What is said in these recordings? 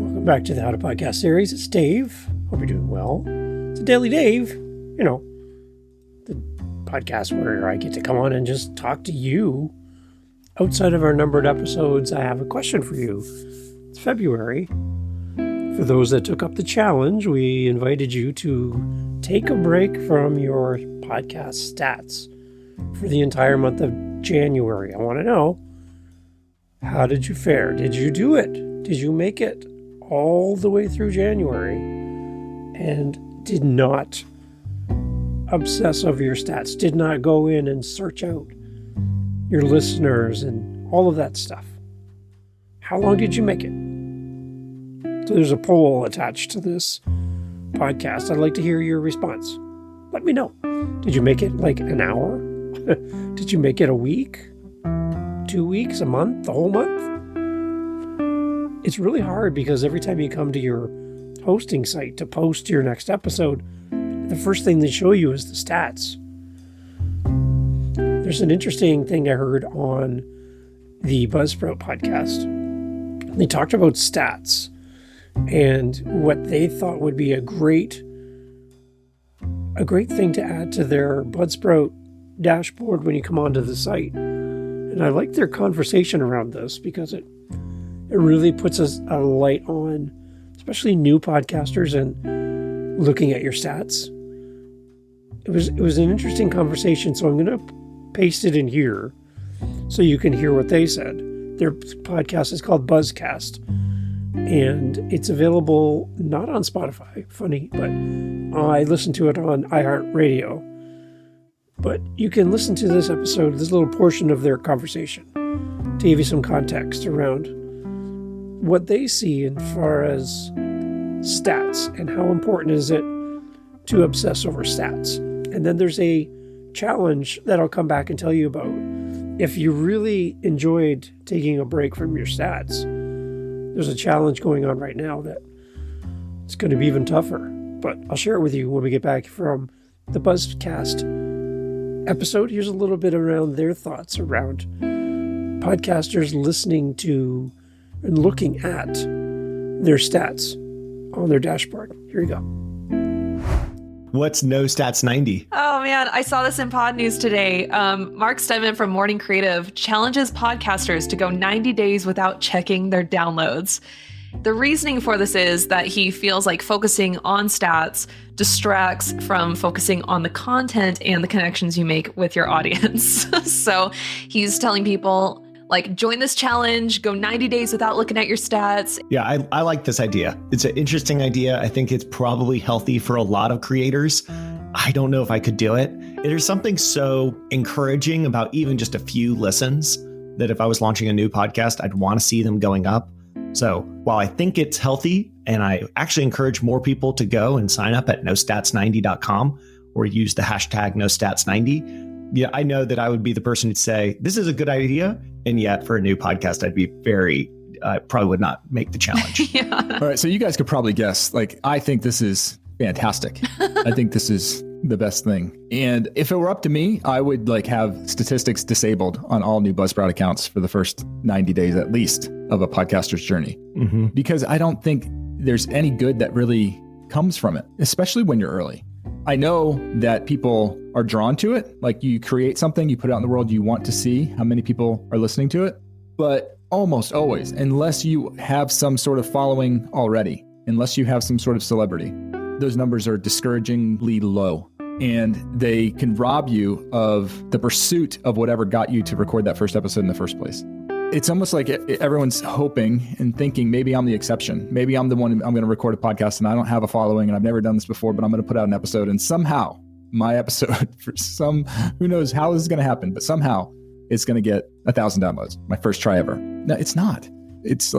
Welcome back to the How to Podcast series. It's Dave. Hope you're doing well. It's a Daily Dave, the podcast where I get to come on and just talk to you. Outside of our numbered episodes, I have a question for you. It's February. For those that took up the challenge, we invited you to take a break from your podcast stats for the entire month of January. I want to know, how did you fare? Did you do it? Did you make it all the way through January and did not obsess over your stats, did not go in and search out your listeners and all of that stuff? How long did you make it? So there's a poll attached to this podcast. I'd like to hear your response. Let me know. Did you make it like an hour? Did you make it a week? 2 weeks? A month? The whole month? It's really hard because every time you come to your hosting site to post your next episode, the first thing they show you is the stats. There's an interesting thing I heard on the Buzzsprout podcast. They talked about stats and what they thought would be a great thing to add to their Buzzsprout dashboard when you come onto the site. And I like their conversation around this because it really puts us a light on, especially new podcasters, and looking at your stats. It was an interesting conversation, so I'm going to paste it in here so you can hear what they said. Their podcast is called Buzzcast, and it's available not on Spotify, funny, but I listen to it on iHeartRadio. But you can listen to this episode, this little portion of their conversation, to give you some context around what they see as far as stats and how important is it to obsess over stats. And then there's a challenge that I'll come back and tell you about. If you really enjoyed taking a break from your stats, there's a challenge going on right now that it's going to be even tougher. But I'll share it with you when we get back from the Buzzcast episode. Here's a little bit around their thoughts around podcasters listening to and looking at their stats on their dashboard. Here you go. What's NoStats 90? Oh man, I saw this in Pod News today. Mark Stedman from Morning Creative challenges podcasters to go 90 days without checking their downloads. The reasoning for this is that he feels like focusing on stats distracts from focusing on the content and the connections you make with your audience. So he's telling people, join this challenge, go 90 days without looking at your stats. Yeah, I like this idea. It's an interesting idea. I think it's probably healthy for a lot of creators. I don't know if I could do it. There's something so encouraging about even just a few listens that if I was launching a new podcast, I'd want to see them going up. So while I think it's healthy, and I actually encourage more people to go and sign up at nostats90.com or use the hashtag nostats90, yeah, I know that I would be the person who'd say, this is a good idea. And yet for a new podcast, I'd be probably would not make the challenge. Yeah. All right. So you guys could probably guess, I think this is fantastic. I think this is the best thing. And if it were up to me, I would have statistics disabled on all new Buzzsprout accounts for the first 90 days at least of a podcaster's journey. Mm-hmm. Because I don't think there's any good that really comes from it, especially when you're early. I know that people are drawn to it. You create something, you put it out in the world, you want to see how many people are listening to it. But almost always, unless you have some sort of following already, unless you have some sort of celebrity, those numbers are discouragingly low. And they can rob you of the pursuit of whatever got you to record that first episode in the first place. It's almost like everyone's hoping and thinking, maybe I'm the exception. Maybe I'm the one, I'm going to record a podcast and I don't have a following and I've never done this before, but I'm going to put out an episode and somehow my episode, who knows how this is going to happen, but somehow it's going to get 1,000 downloads, my first try ever. No, it's not. It's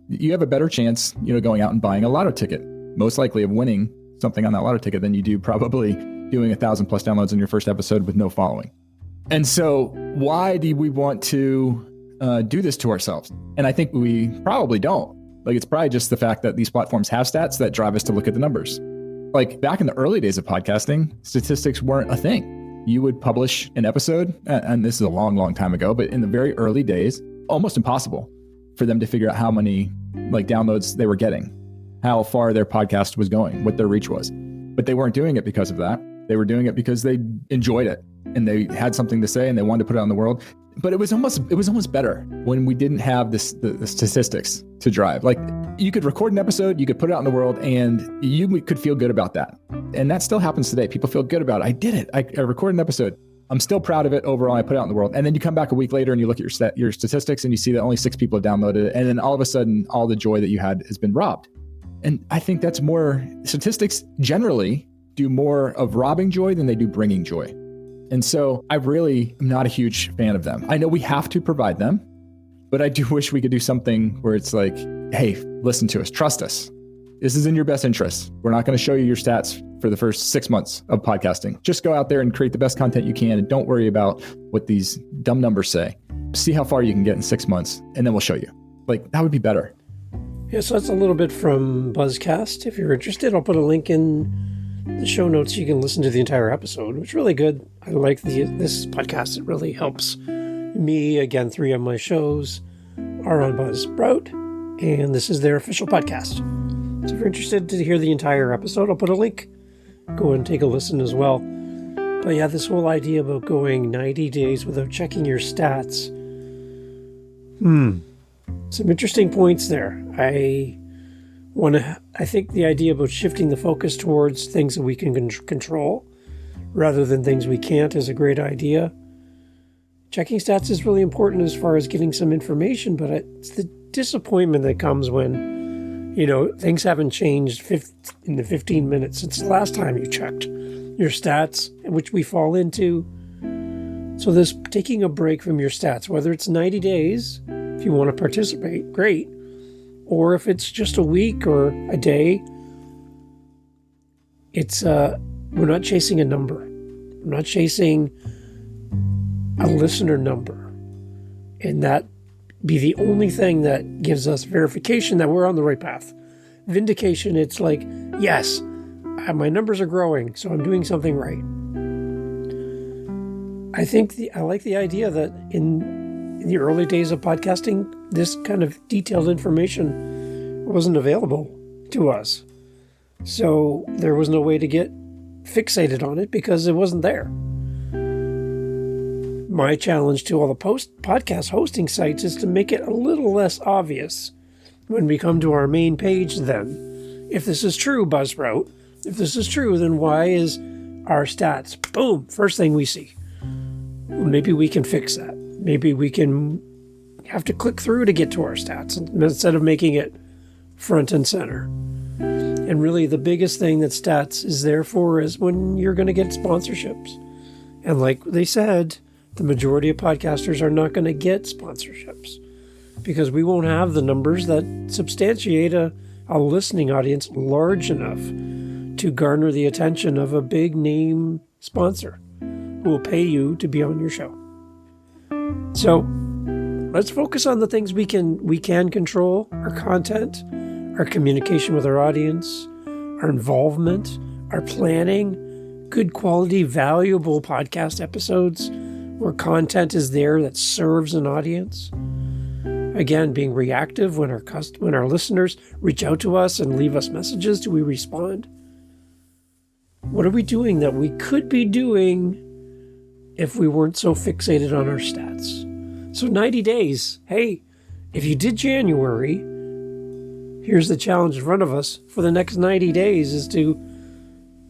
you have a better chance, going out and buying a lotto ticket, most likely of winning something on that lotto ticket than you do probably doing 1,000+ downloads in your first episode with no following. And so why do we want to do this to ourselves? And I think we probably don't. It's probably just the fact that these platforms have stats that drive us to look at the numbers. Back in the early days of podcasting, statistics weren't a thing. You would publish an episode, and this is a long, long time ago, but in the very early days, almost impossible for them to figure out how many downloads they were getting. how far their podcast was going, what their reach was. But they weren't doing it because of that. They were doing it because they enjoyed it and they had something to say and they wanted to put it out in the world. But it was almost better when we didn't have the statistics to drive. Like, you could record an episode, you could put it out in the world, and you could feel good about that. And that still happens today. People feel good about it. I did it. I recorded an episode. I'm still proud of it overall. I put it out in the world. And then you come back a week later and you look at your statistics and you see that only 6 people have downloaded it. And then all of a sudden, all the joy that you had has been robbed. And I think that's more, statistics generally do more of robbing joy than they do bringing joy. And so I really am not a huge fan of them. I know we have to provide them, but I do wish we could do something where it's like, hey, listen to us, trust us. This is in your best interest. We're not going to show you your stats for the first 6 months of podcasting. Just go out there and create the best content you can and don't worry about what these dumb numbers say. See how far you can get in 6 months and then we'll show you. Like, that would be better. Yeah, so that's a little bit from Buzzcast. If you're interested, I'll put a link in the show notes. You can listen to the entire episode. It's really good. I like this podcast. It really helps me. Again, 3 of my shows are on Buzzsprout, and this is their official podcast. So if you're interested to hear the entire episode, I'll put a link. Go and take a listen as well. But yeah, this whole idea about going 90 days without checking your stats. Some interesting points there. I think the idea about shifting the focus towards things that we can control rather than things we can't is a great idea. Checking stats is really important as far as getting some information, but it's the disappointment that comes when, things haven't changed in the 15 minutes since the last time you checked your stats, which we fall into. So this taking a break from your stats, whether it's 90 days, if you want to participate, great. Or if it's just a week or a day, we're not chasing a number. We're not chasing a listener number. And that be the only thing that gives us verification that we're on the right path. Vindication, it's like, yes, my numbers are growing, so I'm doing something right. I like the idea that in the early days of podcasting, this kind of detailed information wasn't available to us. So there was no way to get fixated on it because it wasn't there. My challenge to all the podcast hosting sites is to make it a little less obvious when we come to our main page then. If this is true, Buzzsprout, if this is true, then why is our stats, boom, first thing we see? Maybe we can fix that. Maybe we can have to click through to get to our stats instead of making it front and center. And really the biggest thing that stats is there for is when you're going to get sponsorships. And like they said, the majority of podcasters are not going to get sponsorships because we won't have the numbers that substantiate a listening audience large enough to garner the attention of a big name sponsor who will pay you to be on your show. So let's focus on the things we can control: our content, our communication with our audience, our involvement, our planning, good quality, valuable podcast episodes where content is there that serves an audience. Again, being reactive when our listeners reach out to us and leave us messages, do we respond? What are we doing that we could be doing if we weren't so fixated on our stats? So 90 days. Hey, if you did January, here's the challenge in front of us for the next 90 days is to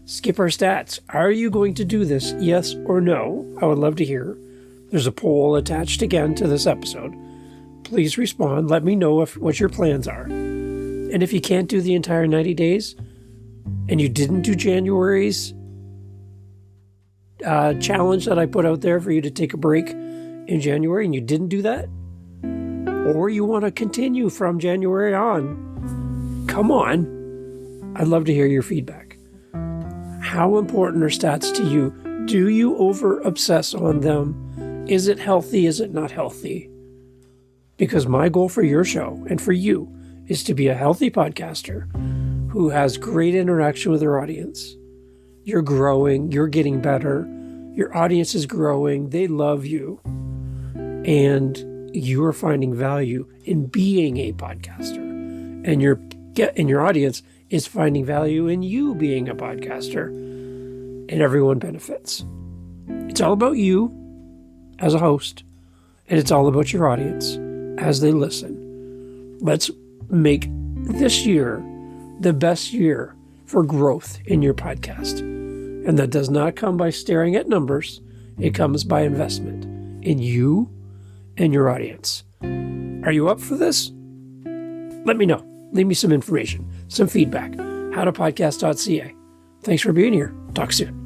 skip our stats. Are you going to do this? Yes or no? I would love to hear. There's a poll attached again to this episode. Please respond. Let me know what your plans are. And if you can't do the entire 90 days and you didn't do January's challenge that I put out there for you to take a break in January and you didn't do that, or you want to continue from January on, come on. I'd love to hear your feedback. How important are stats to you? Do you over obsess on them? Is it healthy? Is it not healthy? Because my goal for your show and for you is to be a healthy podcaster who has great interaction with their audience. You're growing, you're getting better, your audience is growing, they love you, and you are finding value in being a podcaster. And you're get in your audience is finding value in you being a podcaster, and everyone benefits. It's all about you as a host, and it's all about your audience as they listen. Let's make this year the best year for growth in your podcast. And that does not come by staring at numbers. It comes by investment in you and your audience. Are you up for this? Let me know. Leave me some information, some feedback. howtopodcast.ca. Thanks for being here. Talk soon.